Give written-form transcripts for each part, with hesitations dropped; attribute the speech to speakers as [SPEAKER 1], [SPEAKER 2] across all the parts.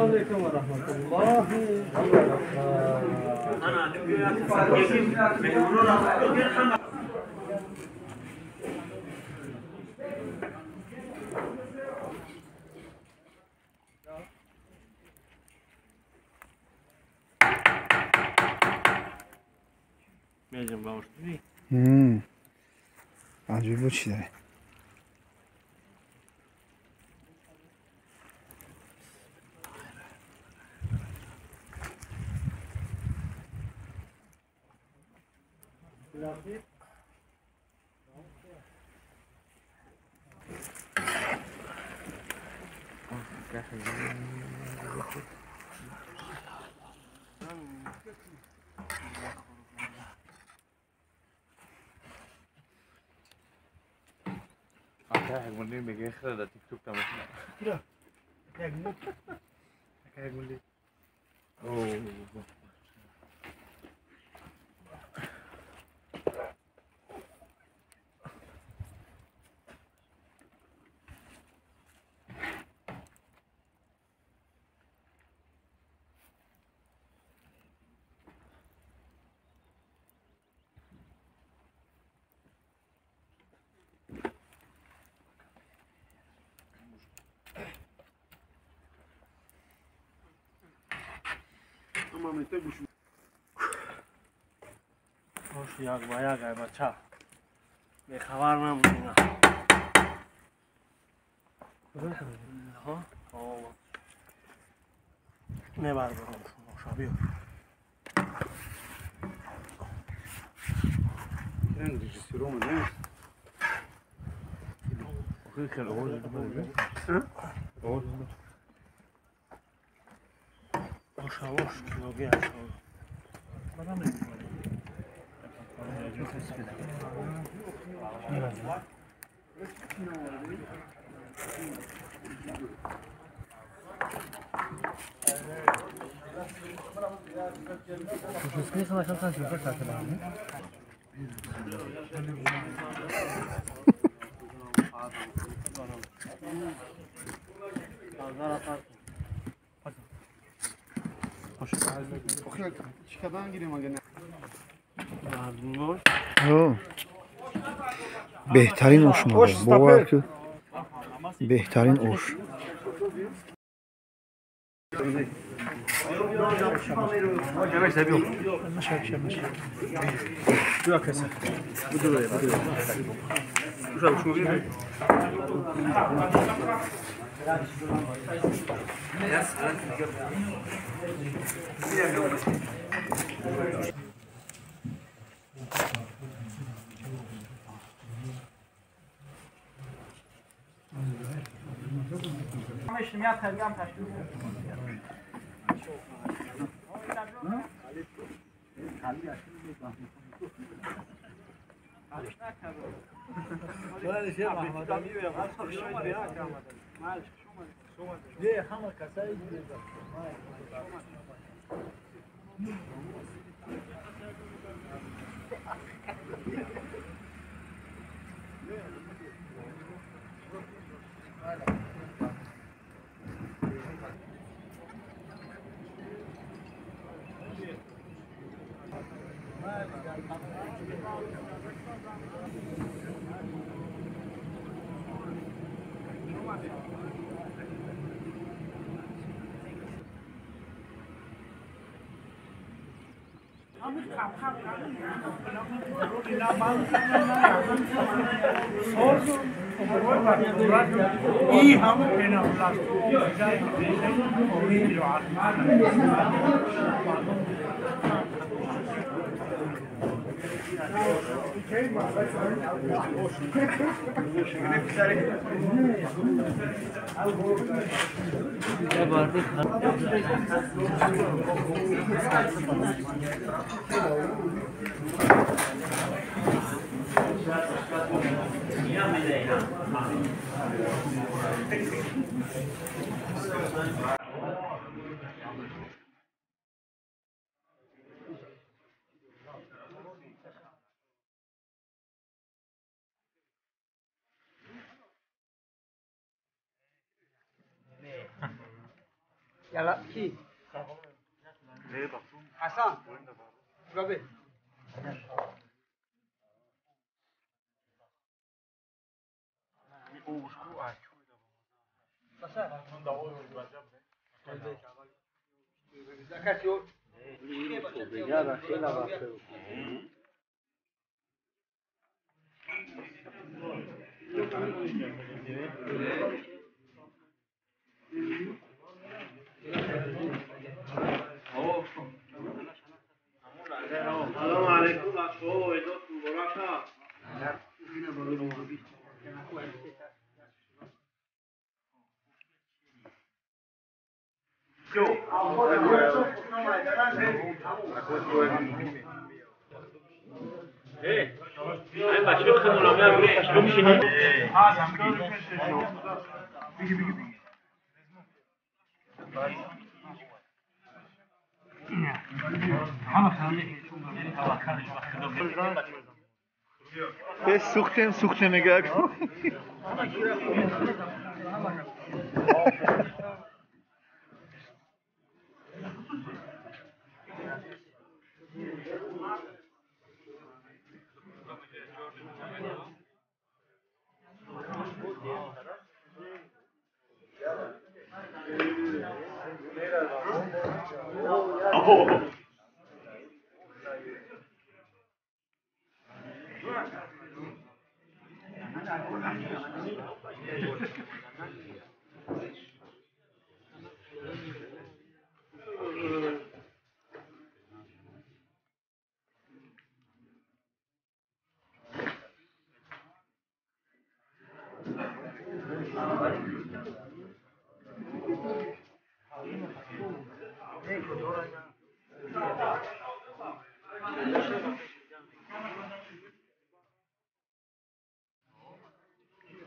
[SPEAKER 1] Aleyküm ve rahmetullahi.
[SPEAKER 2] Mecbur bağış değil.
[SPEAKER 3] عجیب چی داره
[SPEAKER 2] Kayak mending bikin ada TikTok sama sih.
[SPEAKER 1] Udah. Kayak gini. Kayak gini.
[SPEAKER 2] Oh. خوش یک با یک ای بچه به خبر نمونیم نه بر برام شما شابیو
[SPEAKER 1] Kendi rejisörü mü ne?
[SPEAKER 2] خیلی خیلی اوزی دو اوزی باش کلوگی هست بدم نمیدونم
[SPEAKER 1] Wszystkie są na końcu super takiego. Çıkadan gireyim gene.
[SPEAKER 3] بهترین اوش ماده باور که بهترین اوش
[SPEAKER 2] Yavaş da bir yok.
[SPEAKER 1] Yok kesin. Bu duruyor.
[SPEAKER 2] Uşak şunu bir.
[SPEAKER 1] اجتماعات ترجم تشکیل İyi hamur penaltılar.
[SPEAKER 4] Yalla ki. Hasan. Gabe. Zakat yok.
[SPEAKER 2] Obrigado, aquela vaca.
[SPEAKER 1] سلام علیکم بچه ها عیدات مبارک ها
[SPEAKER 3] به سوخته نگاه کن.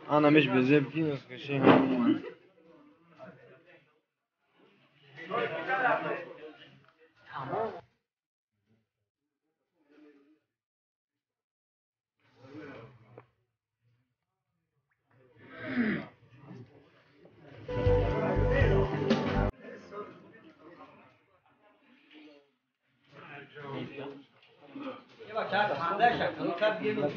[SPEAKER 5] انا مش بزبكي بس شيء هم
[SPEAKER 4] یه بار چند تا خنده شد تا دیگه